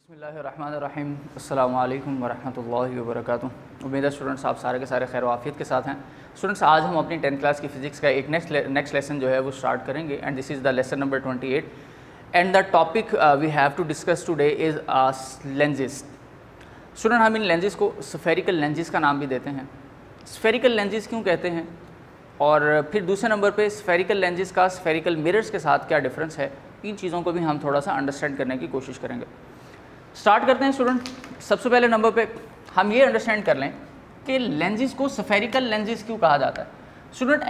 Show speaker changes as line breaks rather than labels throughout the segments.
बिस्मिल्लाहिर्रहमानिर्रहीम। अस्सलामु अलैकुम वरहमतुल्लाहि वबरकातुहू। उम्मीद है स्टूडेंट्स आप सारे के सारे खैर वाफियत के साथ हैं। स्टूडेंट्स आज हम अपनी 10th क्लास की फ़िज़िक्स का एक नेक्स्ट लेसन जो है वो स्टार्ट करेंगे and this is the lesson number 28 and the topic we have to discuss today is lenses. Student हम इन लेंजेस को स्फेरिकल लेंजेस का नाम भी देते हैं। स्फेरिकल लेंजेस क्यों कहते हैं और फिर दूसरे नंबर पे स्फेरिकल लेंजेस का स्फेरिकल मिरर्स के साथ क्या डिफरेंस है, इन चीज़ों को भी हम थोड़ा सा अंडरस्टैंड करने की कोशिश करेंगे। स्टार्ट करते हैं स्टूडेंट। सबसे पहले नंबर पे हम ये अंडरस्टैंड कर लें कि लेंजेस को स्फेरिकल लेंजेस क्यों कहा जाता है। Student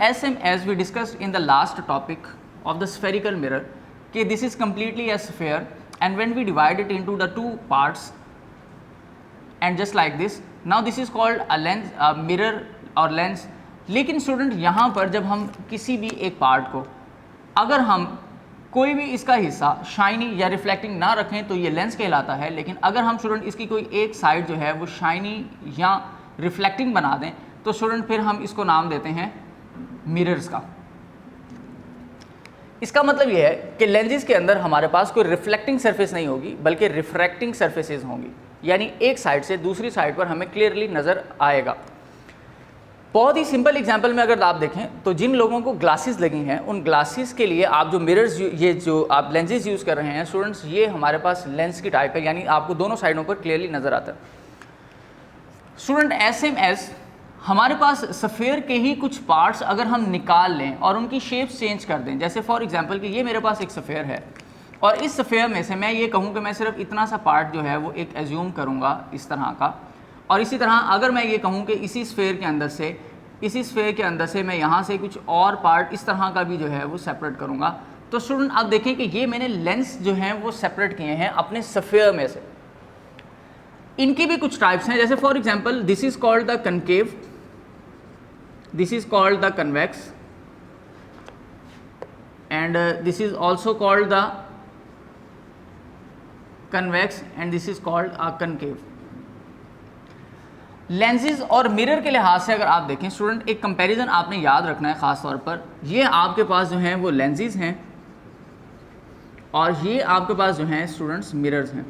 as we discussed in the last topic of the spherical mirror कि this is completely a sphere and when we divide it into the two parts and just like this, now this is called a lens, mirror और lens. लेकिन student यहाँ पर जब हम किसी भी एक पार्ट को अगर हम कोई भी इसका हिस्सा शाइनी या रिफ्लेक्टिंग ना रखें तो ये लेंस कहलाता है। लेकिन अगर हम स्टूडेंट इसकी कोई एक साइड जो है वो शाइनी या रिफ्लेक्टिंग बना दें तो स्टूडेंट फिर हम इसको नाम देते हैं मिरर्स का। इसका मतलब ये है कि लेंसेज के अंदर हमारे पास कोई रिफ्लेक्टिंग सरफेस नहीं होगी बल्कि रिफ्रैक्टिंग सरफेसेस होंगी, यानी एक साइड से दूसरी साइड पर हमें क्लियरली नज़र आएगा। बहुत ही सिंपल एग्जांपल में अगर आप देखें तो जिन लोगों को ग्लासेस लगी हैं उन ग्लासेस के लिए आप जो मिरर्स, ये जो आप लेंसेज यूज़ कर रहे हैं स्टूडेंट्स, ये हमारे पास लेंस की टाइप है, यानी आपको दोनों साइडों पर क्लियरली नज़र आता है। स्टूडेंट एस हमारे पास सफ़ेयर के ही कुछ पार्ट्स अगर हम निकाल लें और उनकी शेप्स चेंज कर दें, जैसे फॉर एग्जांपल कि ये मेरे पास एक सफ़ेयर है और इस सफ़ेयर में से मैं ये कहूँ कि मैं सिर्फ इतना सा पार्ट जो है वो एक एज्यूम करूँगा इस तरह का, और इसी तरह अगर मैं ये कहूँ कि इसी स्फेयर के अंदर से मैं यहाँ से कुछ और पार्ट इस तरह का भी जो है वो सेपरेट करूँगा, तो स्टूडेंट आप देखें कि ये मैंने लेंस जो हैं वो सेपरेट किए हैं अपने सफ़ेयर में से। इनकी भी कुछ टाइप्स हैं, जैसे for example this is called the concave, this is called the convex and this is also called the convex and this is called a concave. Lenses और मिरर के लिहाज से अगर आप देखें स्टूडेंट, एक कंपैरिजन आपने याद रखना है ख़ास तौर पर। ये आपके पास जो हैं वो लेंसेज हैं और ये आपके पास जो हैं स्टूडेंट्स मिरर्स हैं।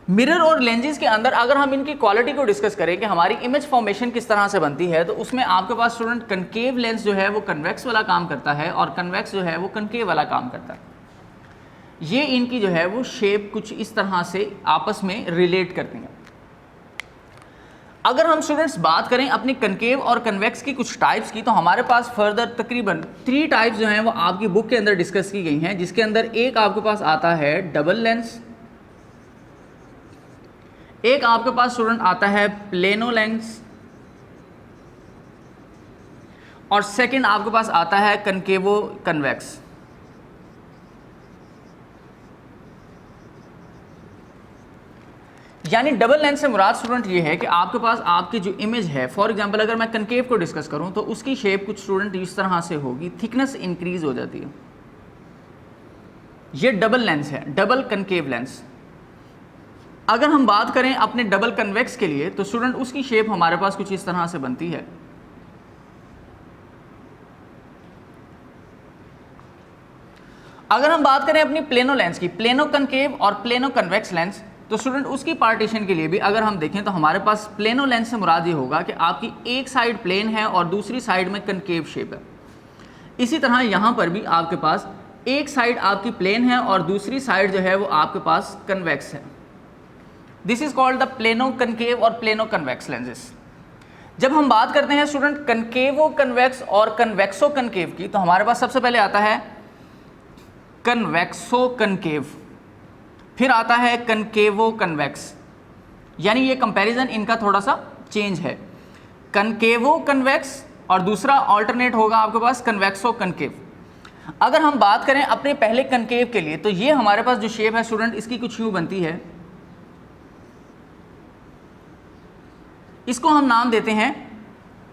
मिरर और लेंसेज के अंदर अगर हम इनकी क्वालिटी को डिस्कस करें कि हमारी इमेज फॉर्मेशन किस तरह से बनती है, तो उसमें आपके पास स्टूडेंट कनकेव लेंस जो है वो कन्वेक्स वाला काम करता है और कन्वेक्स जो है वो कनकेव वाला काम करता है। ये इनकी जो है वो शेप कुछ इस तरह से आपस में रिलेट करती हैं। अगर हम स्टूडेंट्स बात करें अपनी कनकेव और कन्वेक्स की कुछ टाइप्स की, तो हमारे पास फर्दर तकरीबन 3 टाइप्स जो हैं वो आपकी बुक के अंदर डिस्कस की गई हैं, जिसके अंदर एक आपके पास आता है डबल लेंस, एक आपके पास स्टूडेंट आता है प्लेनो लेंस और सेकंड आपके पास आता है कनकेवो कन्वेक्स। यानी डबल लेंस से मुराद स्टूडेंट ये है कि आपके पास आपकी जो इमेज है, फॉर एग्जांपल अगर मैं कनकेव को डिस्कस करूं तो उसकी शेप कुछ स्टूडेंट इस तरह से होगी, थिकनेस इंक्रीज हो जाती है। ये डबल लेंस है, डबल कनकेव लेंस। अगर हम बात करें अपने डबल कन्वेक्स के लिए तो स्टूडेंट उसकी शेप हमारे पास कुछ इस तरह से बनती है। अगर हम बात करें अपनी प्लेनो लेंस की, प्लेनो कनकेव और प्लेनो कन्वेक्स लेंस, तो स्टूडेंट उसकी पार्टीशन के लिए भी अगर हम देखें तो हमारे पास प्लेनो लेंस से मुराद ये होगा कि आपकी एक साइड प्लेन है और दूसरी साइड में कनकेव शेप है। इसी तरह यहाँ पर भी आपके पास एक साइड आपकी प्लेन है और दूसरी साइड जो है वो आपके पास कन्वेक्स है। This is called the plano concave और प्लेनो कन्वेक्स लेंसेज। जब हम बात करते हैं स्टूडेंट कनकेवो कन्वेक्स और कन्वेक्सो कनकेव की, तो हमारे पास सबसे पहले आता है कन्वेक्सो कनकेव, फिर आता है कनकेवो कन्वेक्स, यानी ये कंपैरिजन इनका थोड़ा सा चेंज है। कनकेवो कन्वेक्स और दूसरा ऑल्टरनेट होगा आपके पास कन्वेक्सो कनकेव। अगर हम बात करें अपने पहले कनकेव के लिए तो ये हमारे पास जो शेप है स्टूडेंट इसकी कुछ यूँ बनती है, इसको हम नाम देते हैं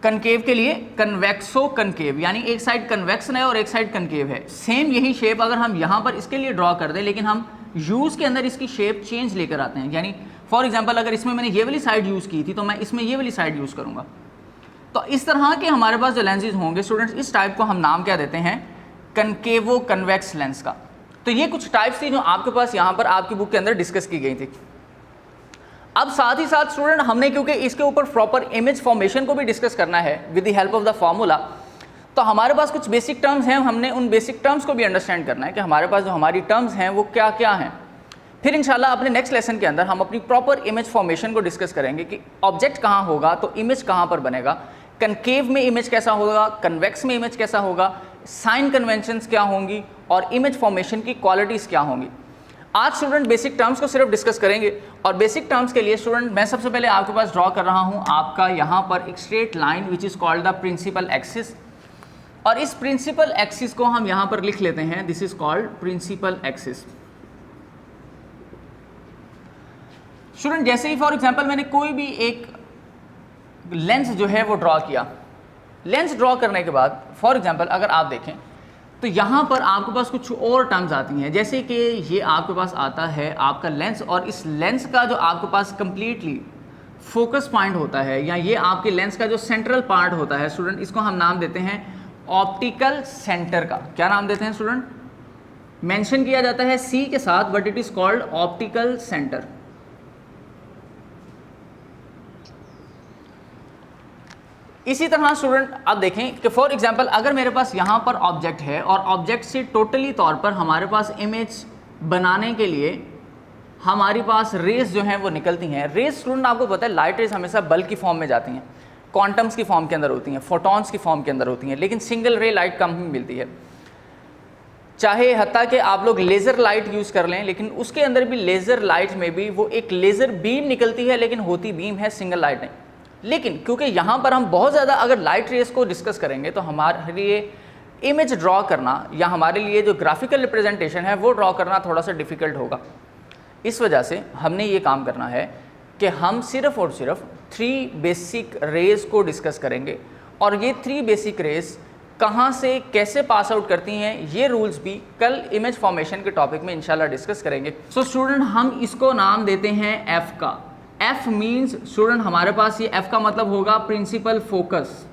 कनकेव के लिए कन्वेक्सो कनकेव, यानी एक साइड कन्वेक्स है और एक साइड कनकेव है। सेम यही शेप अगर हम यहाँ पर इसके लिए ड्रॉ कर दें, लेकिन हम यूज़ के अंदर इसकी शेप चेंज लेकर आते हैं। यानी फॉर एग्जांपल अगर इसमें मैंने ये वाली साइड यूज़ की थी तो मैं इसमें ये वाली साइड यूज़ करूँगा। तो इस तरह के हमारे पास जो लेंसेज होंगे स्टूडेंट्स, इस टाइप को हम नाम क्या देते हैं, कनकेवो कन्वेक्स लेंस का। तो ये कुछ टाइप्स थी जो आपके पास यहाँ पर आपकी बुक के अंदर डिस्कस की गई थी। अब साथ ही साथ स्टूडेंट हमने क्योंकि इसके ऊपर प्रॉपर इमेज फॉर्मेशन को भी डिस्कस करना है with the help of the formula, तो हमारे पास कुछ बेसिक टर्म्स हैं, हमने उन बेसिक टर्म्स को भी अंडरस्टैंड करना है कि हमारे पास जो हमारी टर्म्स हैं वो क्या क्या हैं। फिर इंशाल्लाह अपने नेक्स्ट लेसन के अंदर हम अपनी प्रॉपर इमेज फॉर्मेशन को डिस्कस करेंगे कि ऑब्जेक्ट कहाँ होगा तो इमेज कहाँ पर बनेगा, कनकेव में इमेज कैसा होगा, कन्वेक्स में इमेज कैसा होगा, साइन कन्वेंशंस क्या होंगी और इमेज फॉर्मेशन की क्वालिटीज़ क्या होंगी। आज स्टूडेंट बेसिक टर्म्स को सिर्फ डिस्कस करेंगे और बेसिक टर्म्स के लिए स्टूडेंट मैं सबसे पहले आपके पास ड्रॉ कर रहा हूँ आपका यहाँ पर एक straight line which is called the principal axis, और इस प्रिंसिपल एक्सिस को हम यहाँ पर लिख लेते हैं, this is called principal axis. Student जैसे ही फॉर एग्जांपल मैंने कोई भी एक लेंस जो है वो ड्रॉ किया, लेंस ड्रॉ करने के बाद फॉर एग्जांपल अगर आप देखें तो यहाँ पर आपके पास कुछ और टर्म्स आती हैं, जैसे कि ये आपके पास आता है आपका लेंस, और इस लेंस का जो आपके पास कंप्लीटली फोकस पॉइंट होता है या ये आपके लेंस का जो सेंट्रल पार्ट होता है स्टूडेंट, इसको हम नाम देते हैं ऑप्टिकल सेंटर का। क्या नाम देते हैं स्टूडेंट? मेंशन किया जाता है सी के साथ, but it is called optical centre. इसी तरह स्टूडेंट आप देखें कि फॉर एग्जांपल अगर मेरे पास यहाँ पर ऑब्जेक्ट है और ऑब्जेक्ट से टोटली तौर पर हमारे पास इमेज बनाने के लिए हमारे पास रेस जो हैं वो निकलती हैं। रेस स्टूडेंट आपको पता है लाइट रेस हमेशा बल्ब की फॉर्म में जाती हैं, क्वांटम्स की फॉर्म के अंदर होती हैं, फोटॉन्स की फॉर्म के अंदर होती हैं, लेकिन सिंगल रे लाइट कम ही मिलती है। चाहे हत्ता कि आप लोग लेज़र लाइट यूज़ कर लें, लेकिन उसके अंदर भी लेज़र लाइट में भी वो एक लेज़र बीम निकलती है, लेकिन होती बीम है, सिंगल लाइट नहीं। लेकिन क्योंकि यहाँ पर हम बहुत ज़्यादा अगर लाइट रेस को डिस्कस करेंगे तो हमारे लिए इमेज ड्रॉ करना या हमारे लिए जो ग्राफिकल रिप्रेजेंटेशन है वो ड्रॉ करना थोड़ा सा डिफ़िकल्ट होगा। इस वजह से हमने ये काम करना है कि हम सिर्फ़ और सिर्फ 3 बेसिक रेस को डिस्कस करेंगे, और ये 3 बेसिक रेस कहाँ से कैसे पास आउट करती हैं ये रूल्स भी कल इमेज फॉर्मेशन के टॉपिक में इंशाल्लाह डिस्कस करेंगे। सो स्टूडेंट हम इसको नाम देते हैं एफ का। एफ मीन्स स्टूडेंट हमारे पास ये एफ का मतलब होगा प्रिंसिपल फोकस।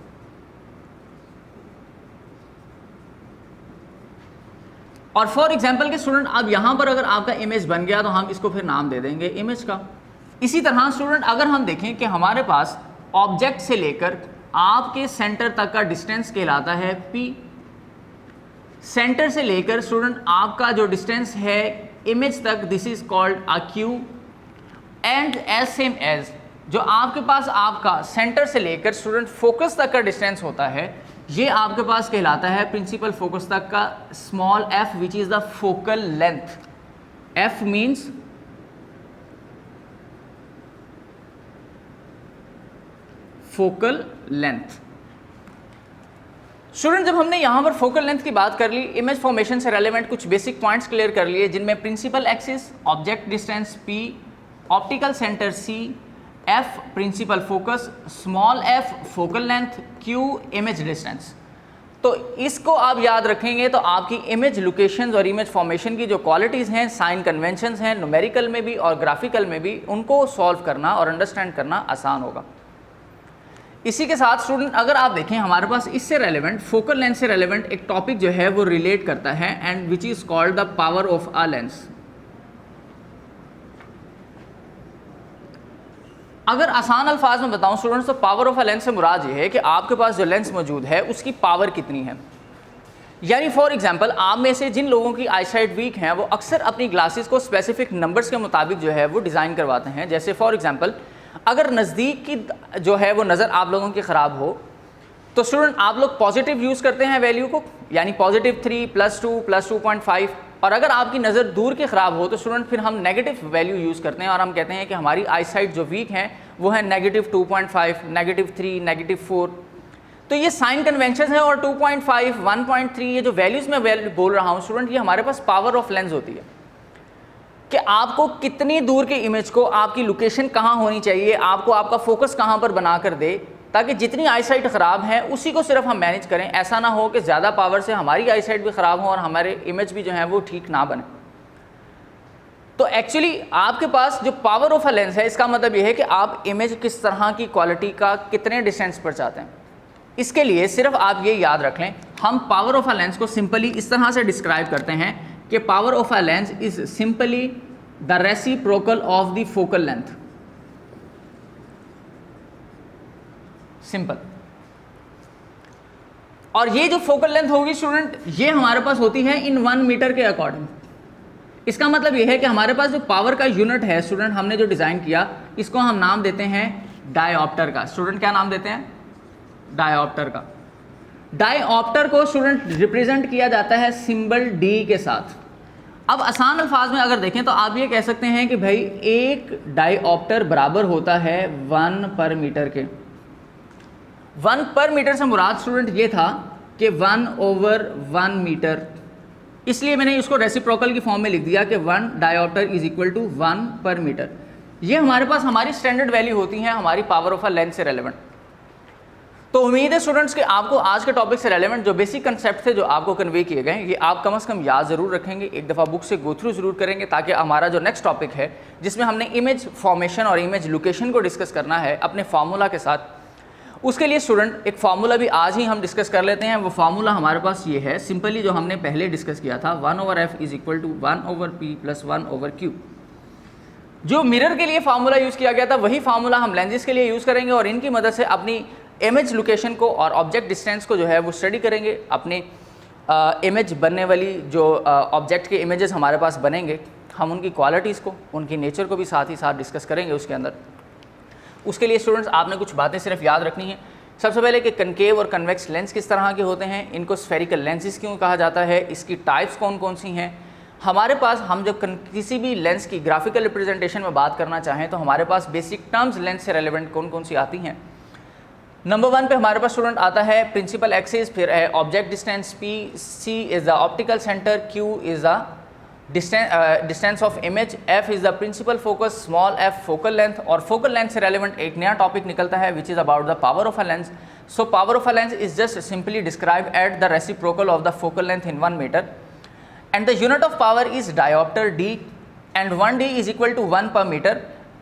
और फॉर एग्जाम्पल के स्टूडेंट अब यहां पर अगर आपका इमेज बन गया तो हम इसको फिर नाम दे देंगे इमेज का। इसी तरह स्टूडेंट अगर हम देखें कि हमारे पास ऑब्जेक्ट से लेकर आपके सेंटर तक का डिस्टेंस कहलाता है P। सेंटर से लेकर स्टूडेंट आपका जो डिस्टेंस है इमेज तक, this is called a Q। And as same as जो आपके पास आपका सेंटर से लेकर स्टूडेंट फोकस तक का डिस्टेंस होता है, ये आपके पास कहलाता है प्रिंसिपल फोकस तक का small f which is the focal length. f means focal length. Student जब हमने यहाँ पर फोकल लेंथ की बात कर ली, इमेज फॉर्मेशन से रेलेवेंट कुछ बेसिक पॉइंट्स क्लियर कर लिए, जिनमें principal axis, object distance P, optical centre C, F principal focus, small f focal length, Q image distance. तो इसको आप याद रखेंगे तो आपकी इमेज लोकेशंस और इमेज फॉर्मेशन की जो क्वालिटीज़ हैं, साइन कन्वेंशंस हैं, न्यूमेरिकल में भी और ग्राफिकल में भी, उनको सॉल्व करना और अंडरस्टैंड करना आसान होगा। इसी के साथ स्टूडेंट अगर आप देखें हमारे पास इससे रेलेवेंट, फोकल लेंथ से रेलेवेंट एक टॉपिक जो है वो रिलेट करता है, and which is called the power of a lens. अगर आसान अल्फाज में बताऊं स्टूडेंट्स तो पावर ऑफ अ लेंस से मुराद ये है कि आपके पास जो लेंस मौजूद है उसकी पावर कितनी है। यानी फॉर एग्जांपल आप में से जिन लोगों की आईसाइट वीक हैं वो अक्सर अपनी ग्लासेस को स्पेसिफिक नंबर्स के मुताबिक जो है वो डिज़ाइन करवाते हैं। जैसे फॉर एग्जांपल अगर नज़दीक की जो है वो नज़र आप लोगों की ख़राब हो तो स्टूडेंट आप लोग पॉजिटिव यूज़ करते हैं वैल्यू को, यानी पॉजिटिव 3 +2 +2.5। और अगर आपकी नज़र दूर की ख़राब हो तो स्टूडेंट फिर हम नेगेटिव वैल्यू यूज़ करते हैं और हम कहते हैं कि हमारी आई साइट जो वीक हैं वो है -2.5, -3, -4। तो ये साइन कन्वेंशन है, और 2.5, 1.3 ये जो वैल्यूज़ मैं बोल रहा हूँ स्टूडेंट, ये हमारे पास पावर ऑफ लेंस होती है कि आपको कितनी दूर के इमेज को, आपकी लोकेशन कहाँ होनी चाहिए, आपको आपका फोकस कहाँ पर बना कर दे, ताकि जितनी आईसाइट ख़राब है उसी को सिर्फ हम मैनेज करें। ऐसा ना हो कि ज़्यादा पावर से हमारी आईसाइट भी ख़राब हो और हमारे इमेज भी जो है वो ठीक ना बने। तो एक्चुअली आपके पास जो पावर ऑफ अ लेंस है इसका मतलब ये है कि आप इमेज किस तरह की क्वालिटी का कितने डिस्टेंस पर चाहते हैं। इसके लिए सिर्फ आप ये याद रख लें, हम पावर ऑफ अ लेंस को सिंपली इस तरह से डिस्क्राइब करते हैं कि power of a lens is simply the reciprocal of the focal length. Simple. और ये जो फोकल लेंथ होगी स्टूडेंट, ये हमारे पास होती है इन 1 मीटर के अकॉर्डिंग। इसका मतलब ये है कि हमारे पास जो पावर का यूनिट है स्टूडेंट, हमने जो डिज़ाइन किया, इसको हम नाम देते हैं डायऑप्टर का। स्टूडेंट क्या नाम देते हैं? डायऑप्टर का। डायऑप्टर को स्टूडेंट रिप्रेजेंट किया जाता है सिंबल डी के साथ। अब आसान अल्फाज में अगर देखें तो आप ये कह सकते हैं कि भाई एक डायऑप्टर बराबर होता है 1 पर मीटर के। 1 पर मीटर से मुराद स्टूडेंट ये था कि 1/1 मीटर, इसलिए मैंने इसको रेसिप्रोकल की फॉर्म में लिख दिया कि 1 डायऑप्टर इज इक्वल टू 1 पर मीटर। ये हमारे पास हमारी स्टैंडर्ड वैल्यू होती हैं हमारी पावर ऑफ अ लेंस से रेलेवेंट। तो उम्मीद है स्टूडेंट्स कि आपको आज के टॉपिक से रेलेवेंट जो बेसिक कंसेप्ट थे जो आपको कन्वे किए गए, ये आप कम से कम याद ज़रूर रखेंगे, एक दफ़ा बुक से गो थ्रू ज़रूर करेंगे, ताकि हमारा जो नेक्स्ट टॉपिक है जिसमें हमने इमेज फॉर्मेशन और इमेज लोकेशन को डिस्कस करना है अपने फार्मूला के साथ, उसके लिए स्टूडेंट एक फार्मूला भी आज ही हम डिस्कस कर लेते हैं। वो फार्मूला हमारे पास ये है, सिंपली जो हमने पहले डिस्कस किया था, 1/f is equal to 1/p plus 1/q। जो मिरर के लिए फार्मूला यूज़ किया गया था वही फार्मूला हम लेंसेज के लिए यूज़ करेंगे और इनकी मदद से अपनी इमेज लोकेशन को और ऑब्जेक्ट डिस्टेंस को जो है वो स्टडी करेंगे। अपने इमेज बनने वाली जो ऑब्जेक्ट के इमेजेस हमारे पास बनेंगे, हम उनकी क्वालिटीज़ को, उनकी नेचर को भी साथ ही साथ डिस्कस करेंगे उसके अंदर। उसके लिए स्टूडेंट्स आपने कुछ बातें सिर्फ याद रखनी है। सबसे पहले कि कनकेव और कन्वेक्स लेंस किस तरह के होते हैं, इनको स्फेरिकल लेंसेज क्यों कहा जाता है, इसकी टाइप्स कौन कौन सी हैं। हमारे पास हम जब किसी भी लेंस की ग्राफिकल रिप्रेजेंटेशन में बात करना चाहें तो हमारे पास बेसिक टर्म्स लेंस से रेलेवेंट कौन कौन सी आती हैं। नंबर 1 पे हमारे पास स्टूडेंट आता है प्रिंसिपल एक्सिस, फिर है object distance P, C is the optical centre, Q is the distance of image, F is the principal focus, small f focal length. और फोकल लेंथ से रेलेवेंट एक नया टॉपिक निकलता है which is about the power of a lens. So power of a lens is just simply describe at the reciprocal of the focal length in 1 metre and the unit of power is diopter D and 1D is equal to 1 per meter,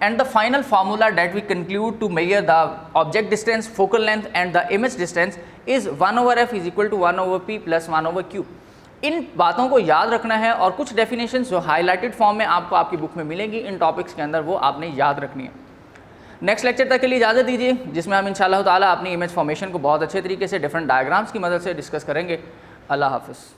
and the final formula that we conclude to measure the object distance, focal length and the image distance is 1/f is equal to 1/p plus 1/q। इन बातों को याद रखना है और कुछ definitions जो highlighted form में आपको आपकी बुक में मिलेंगी इन टॉपिक्स के अंदर, वो आपने याद रखनी है। नेक्स्ट लेक्चर तक के लिए इजाज़त दीजिए, जिसमें हम इंशाअल्लाह ताला अपनी इमेज फॉर्मेशन को बहुत अच्छे तरीके से डिफरेंट डायग्राम्स की मदद से डिस्कस करेंगे। अल्लाह हाफ़िज़।